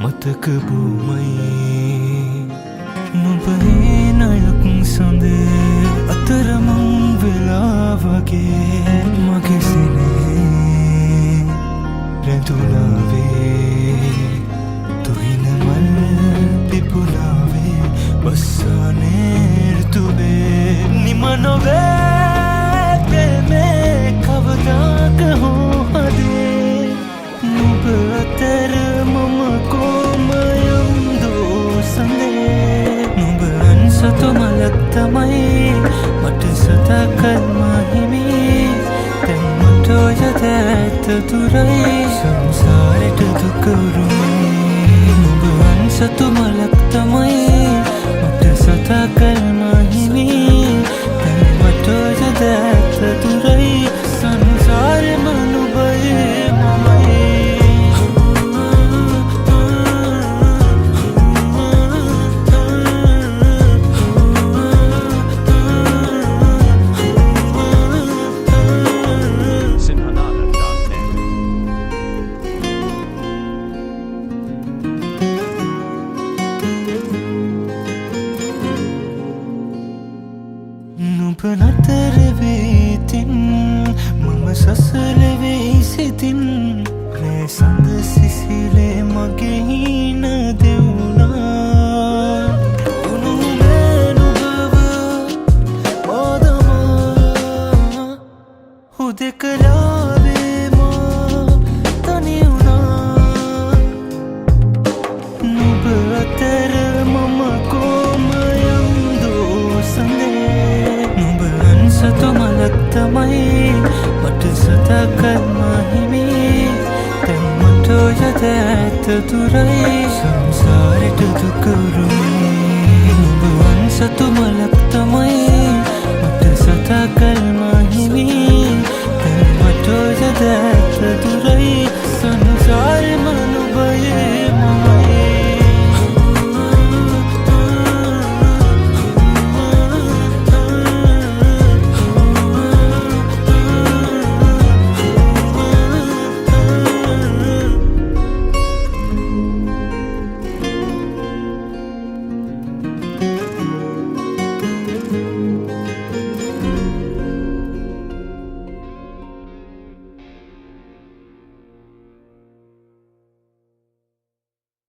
මතක බොමයි නුඹේ නයක් සඳේ අතරමං වෙලා වගේ මගේ සිනේ රැඳුලාවේ තුහින මල් පිපුලාවේ බස්සානේ ඍතුවේ නිම නොවේ ප්‍රේමේ කවදාක හෝ හදේ නුඹ අතර මම කොමයම් දෝසඳේ නුඹ අන්සතු මලක් තමයි මට සතකල් මහිමි දැන් මට ඔය දැත්ත දුරයි සංසාරෙට දුක උරුමයි නුඹ අන්සතු මලක් තමයි මට සතකල් මහිමි දැන් මට ඔය දැත්ත දුරයි සංසාරෙම නුඹයි මමයි නතර වේතින් මම සසල වෙයි සිතින් රෑ සඳ සිසිලේ මගේ හින දෙවුනා උනුමෑනුබව ඕදමා හුදෙකලාවේ මා තනි වුණා නුඹ අතර මම කොමයම් දෝසඳේ සතු මලක් තමයි මට සතකල් මහිමි දැන් මට ඔය දැත්ත දුරයි සංසාරෙට දුක උරුමයි නුඹ අන්සතු මලක් තමයි මට සතකල් මහිමි දැන් මට ඔය දැත්ත දුරයි